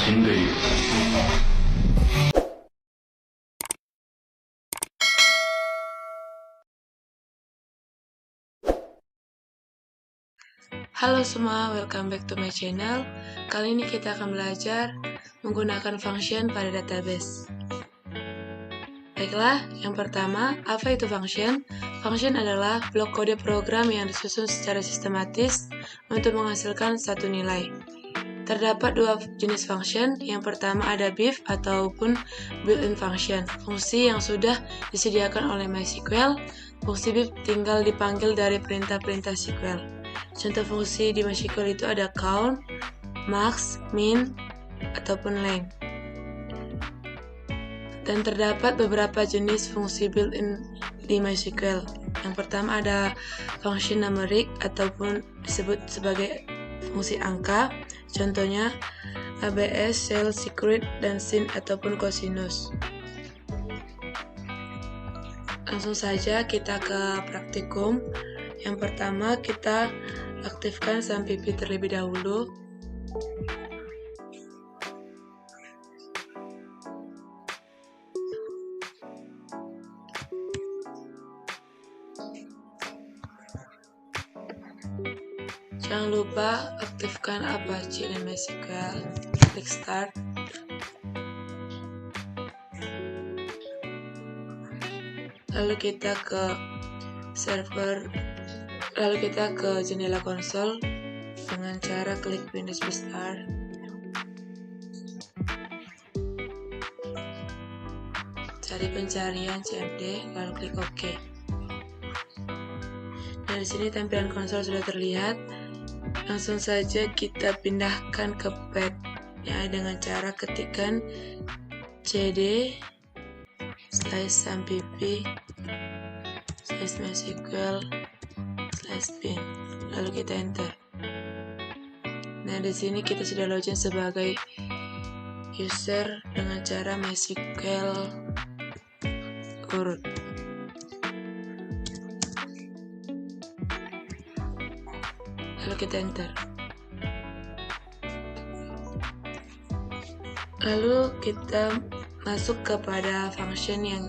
死んでいる。Halo semua, welcome back to my channel. Kali ini kita akan belajar menggunakan function pada database. Baiklah, yang pertama, apa itu function? Function adalah blok kode program yang disusun secara sistematis untuk menghasilkan satu nilai. Terdapat dua jenis function. Yang pertama ada BIF ataupun built-in function, fungsi yang sudah disediakan oleh MySQL. Fungsi BIF tinggal dipanggil dari perintah-perintah SQL. Contoh fungsi di MySQL itu ada count, max, min, ataupun length. Dan terdapat beberapa jenis fungsi built-in di MySQL. Yang pertama ada function numeric ataupun disebut sebagai fungsi angka. Contohnya ABS, cell, secret, dan sin ataupun cosinus. Langsung saja kita ke praktikum. Yang pertama kita aktifkan SAMPP terlebih dahulu. Jangan lupa aktifkan Apache dan MySQL. Klik start. Lalu kita ke server. Lalu kita ke jendela konsol dengan cara klik Windows Besar. Cari pencarian CMD, lalu klik OK. Nah, di sini tampilan konsol sudah terlihat. Langsung saja kita pindahkan ke pad ya dengan cara ketikkan cd/sampp/mysql/bin, lalu kita enter. Nah, di sini kita sudah login sebagai user dengan cara MySQL root. Lalu kita enter. Lalu kita masuk kepada function yang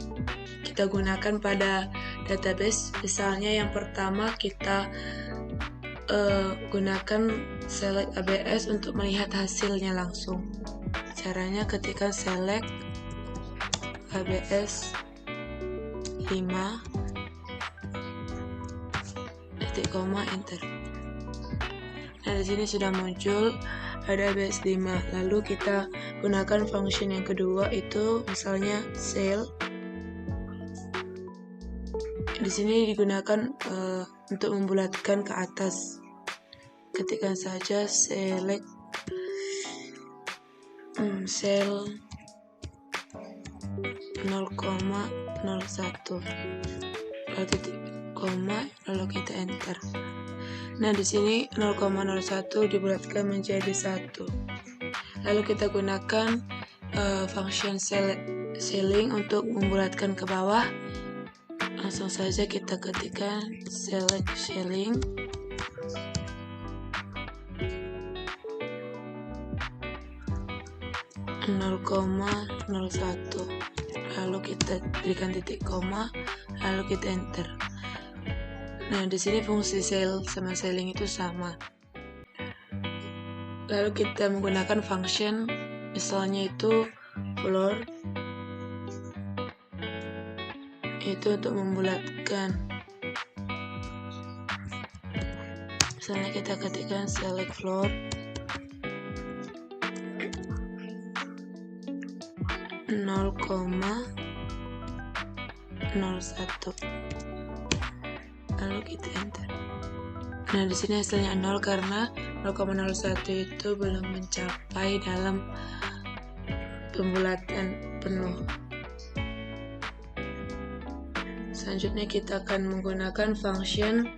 kita gunakan pada database. Misalnya yang pertama kita gunakan select ABS untuk melihat hasilnya langsung. Caranya ketikkan select ABS 5 titik koma enter. Nah, di sini sudah muncul ada ABS 5. Lalu kita gunakan function yang kedua itu misalnya cell. Di sini digunakan untuk membulatkan ke atas. Ketikkan saja select cell 0,01 lalu titik koma lalu kita enter. Nah, di sini 0,01 dibulatkan menjadi 1. Lalu kita gunakan function ceiling untuk membulatkan ke bawah. Langsung saja kita ketikkan select ceiling. Lalu kita berikan titik koma, lalu kita enter. Nah, di sini fungsi cell sama ceiling itu sama. Lalu kita menggunakan function, misalnya itu floor, itu untuk membulatkan. Misalnya kita ketikkan select floor 0,01. Lalu kita enter. Nah, di sini hasilnya 0 karena 0,01 itu belum mencapai dalam pembulatan penuh. Selanjutnya kita akan menggunakan function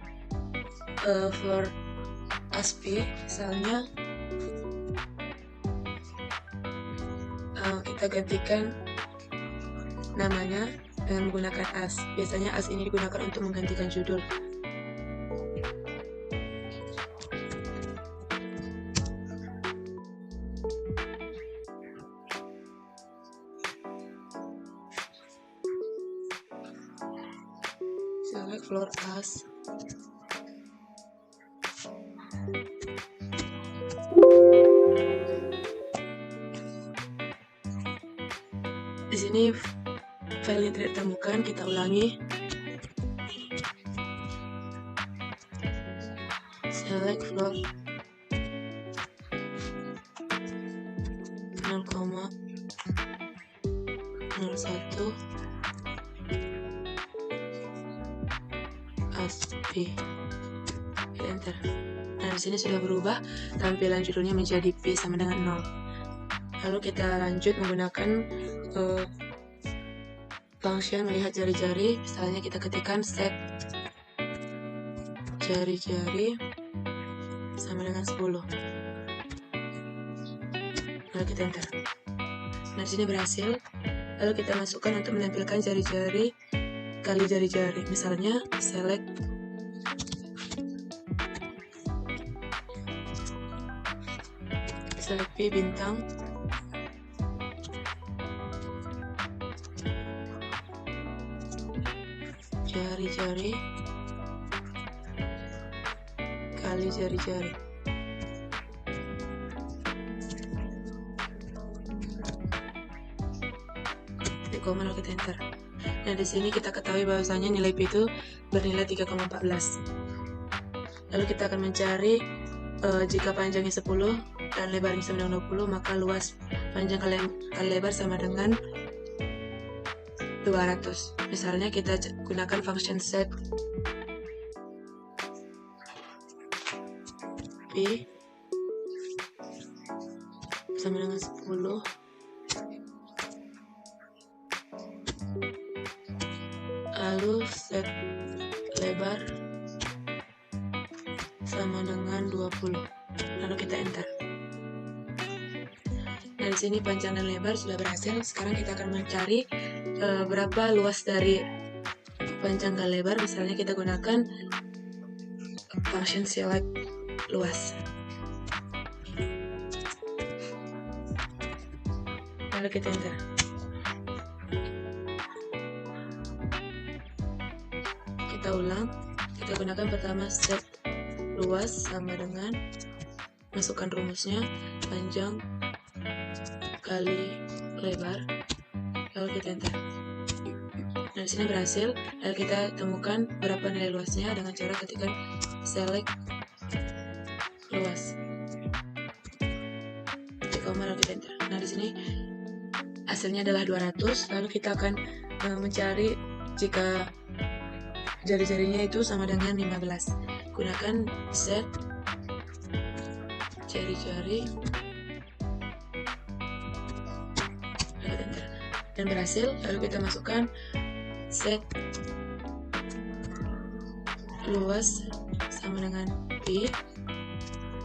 for ASCII. Misalnya kita gantikan namanya dengan menggunakan as. Biasanya as ini digunakan untuk menggantikan judul. floor as di sini file yang tidak ditemukan, kita ulangi. Select floor 0,01 as P. Enter. Nah, di sini sudah berubah tampilan judulnya menjadi P sama dengan 0. Lalu kita lanjut menggunakan function melihat jari-jari. Misalnya kita ketikkan set jari-jari sama dengan 10. Lalu kita enter. Nah, di sini berhasil. Lalu kita masukkan untuk menampilkan jari-jari kali jari-jari. Misalnya select P bintang jari-jari kali jari-jari. Titik koma, lalu kita enter. Nah, di sini kita ketahui bahwasanya nilai P itu bernilai 3,14. Lalu kita akan mencari jika panjangnya 10 dan lebarnya sama dengan 20, maka luas panjang kali lebar sama dengan 200. Misalnya kita gunakan function set P sama dengan 10 lalu set lebar sama dengan 20, lalu kita enter. Nah, di sini panjang dan lebar sudah berhasil. Sekarang kita akan mencari berapa luas dari panjang dan lebar. Misalnya kita gunakan function select luas. Lalu kita enter. Kita ulang. Kita gunakan pertama set luas sama dengan masukkan rumusnya panjang kali lebar, lalu kita enter. Nah, di sini berhasil. Lalu kita temukan berapa nilai luasnya dengan cara ketikkan select luas. Titik koma, lalu kita enter. Nah, di sini hasilnya adalah 200. Lalu kita akan mencari jika jari-jarinya itu sama dengan 15. Gunakan set jari-jari dan berhasil. Lalu kita masukkan set luas sama dengan P,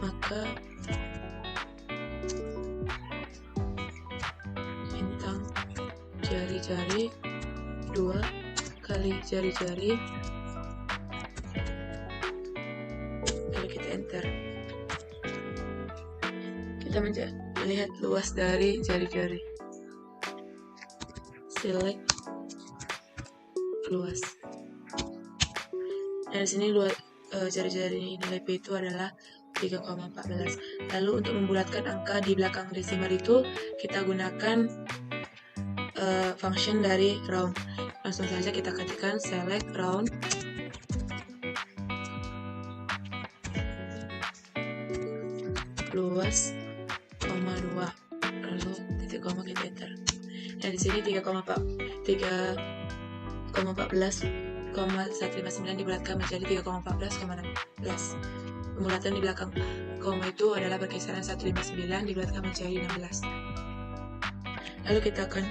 maka bintang jari-jari 2 kali jari-jari, lalu kita enter. Kita melihat luas dari jari-jari. Select luas. Nah, di sini jari-jari nilai P itu adalah 3,14. Lalu untuk membulatkan angka di belakang desimal itu kita gunakan function dari round. Langsung saja kita ketikkan select round luas, 2, lalu titik koma, kita enter. Nah, di sini 3,14,159 dibulatkan menjadi 3,14,16. Pembulatan di belakang koma itu adalah berkisaran 159 dibulatkan menjadi 16. Lalu kita akan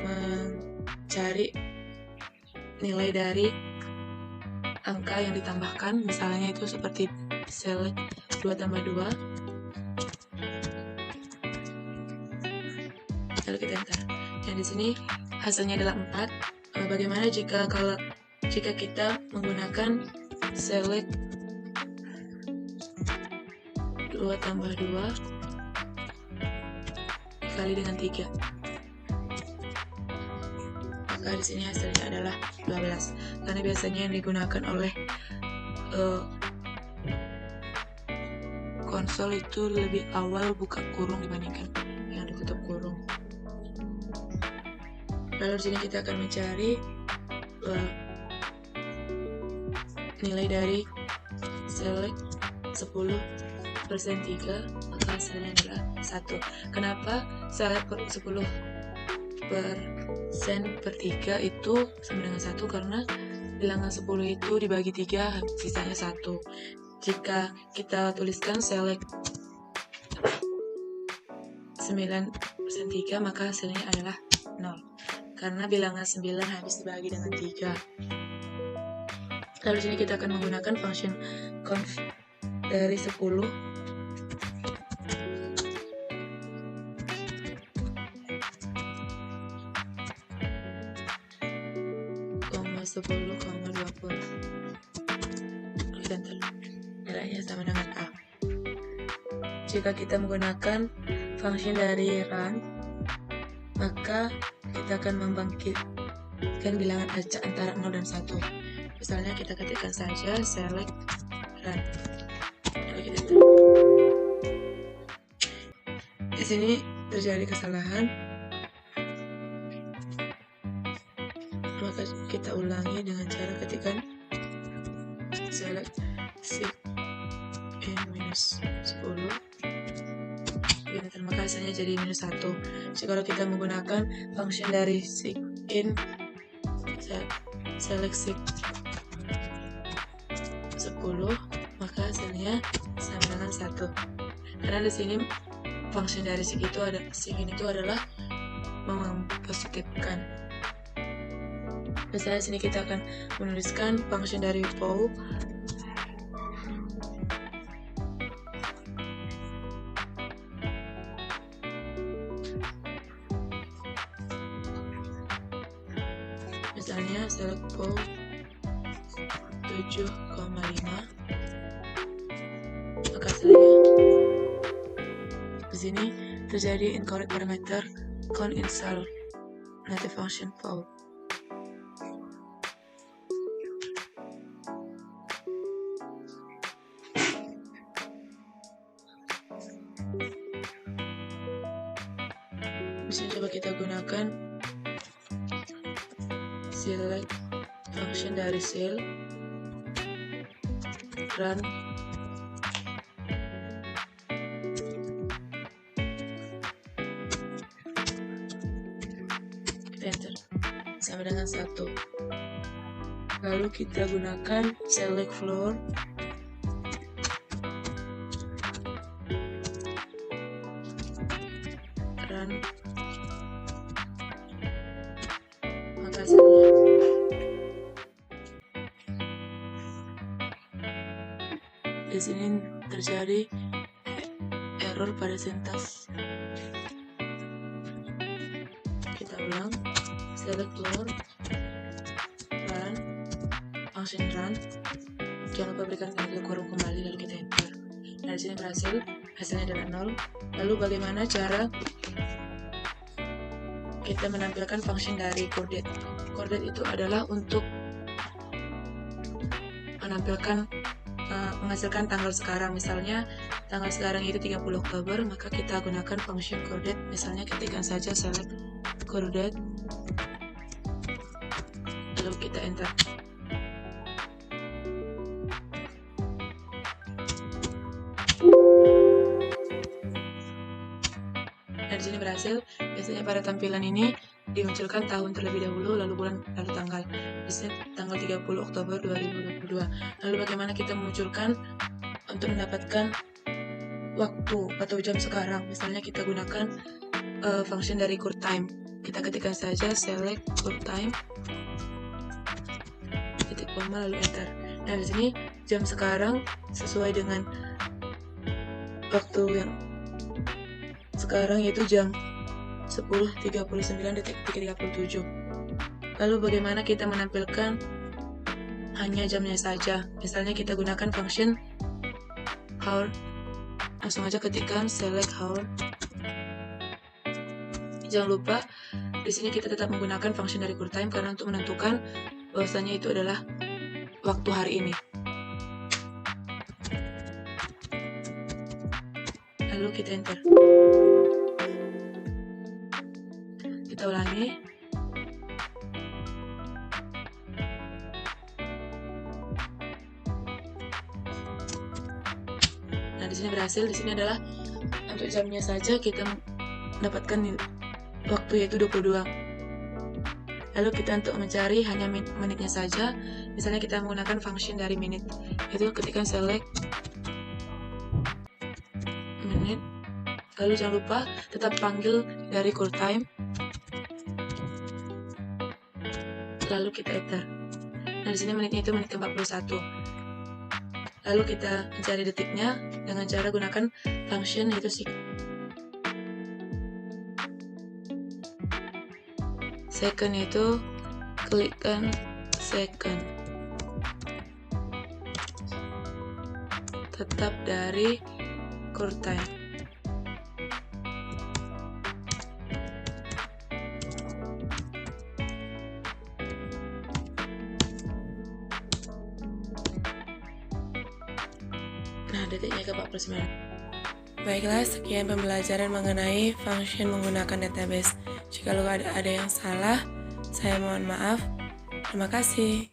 mencari nilai dari angka yang ditambahkan. Misalnya itu seperti select 2 tambah 2, lalu kita enter. Nah, di sini hasilnya adalah 4. Bagaimana jika kita menggunakan select 2 tambah 2 dikali dengan 3, maka di sini hasilnya adalah 12. Karena biasanya yang digunakan oleh konsol itu lebih awal buka kurung dibandingkan yang ditutup kurung. Lalu di sini kita akan mencari nilai dari select 10% 3, maka hasilnya adalah 1. Kenapa select 10% per 3 itu sama dengan 1? Karena bilangan 10 itu dibagi 3, sisanya 1. Jika kita tuliskan select 9%3, maka hasilnya adalah 0. Karena bilangan 9 habis dibagi dengan 3. Lalu di sini kita akan menggunakan function conf dari 10 10,20. Enter. Nilainya sama dengan A. Jika kita menggunakan function dari run, maka kita akan membangkitkan bilangan acak antara 0 dan 1. Misalnya kita ketikkan saja select run. Di sini terjadi kesalahan, maka kita ulangi dengan cara ketikkan select -10, maka hasilnya jadi -1. Jika kita menggunakan function dari in select 10, maka hasilnya sama dengan 1. Karena di sini function dari sig itu adalah mempositifkan. Misalnya sini kita akan menuliskan function dari pow misalnya select pow 7,5, maka hasilnya di sini terjadi incorrect parameter count inside native function pow. Bisa coba kita gunakan select function dari cell run enter sama dengan 1. Lalu kita gunakan select floor run, maka hasilnya di sini terjadi error pada sintaks. Kita ulang, select floor run function run, jangan lupa berikan tanda kurung kembali, lalu kita enter. Nah, di sini berhasil, hasilnya adalah 0. Lalu bagaimana cara kita menampilkan function dari coordinate? Coordinate itu adalah untuk menampilkan menghasilkan tanggal sekarang. Misalnya tanggal sekarang itu 30 Oktober, maka kita gunakan function coordinate. Misalnya ketikkan saja select coordinate, lalu kita enter. Dan di sini berhasil. Biasanya pada tampilan ini dimunculkan tahun terlebih dahulu, lalu bulan, lalu tanggal. Di sini tanggal 30 Oktober 2022. Lalu bagaimana kita memunculkan untuk mendapatkan waktu atau jam sekarang? Misalnya kita gunakan function dari current time. Kita ketikkan saja select current time, titik koma, lalu enter. Nah, di sini jam sekarang sesuai dengan waktu yang sekarang, yaitu jam 10.39:37. Lalu bagaimana kita menampilkan hanya jamnya saja? Misalnya kita gunakan function hour. Langsung aja ketikkan select hour jangan lupa di sini kita tetap menggunakan function dari QuickTime karena untuk menentukan bahwasanya itu adalah waktu hari ini. Lalu kita enter. Kita ulangi. Nah, di sini berhasil. Di sini adalah untuk jamnya saja kita mendapatkan waktu yaitu 22. Lalu kita untuk mencari hanya menitnya saja, misalnya kita menggunakan function dari minute, itu ketika select menit, lalu jangan lupa tetap panggil dari QuickTime, lalu kita enter. Nah, di sini menitnya itu menit ke-41. Lalu kita mencari detiknya dengan cara gunakan function yaitu second, itu klikkan second, tetap dari QuickTime. Nah, detiknya ke-49. Baiklah, sekian pembelajaran mengenai function menggunakan database. Jika ada yang salah, saya mohon maaf. Terima kasih.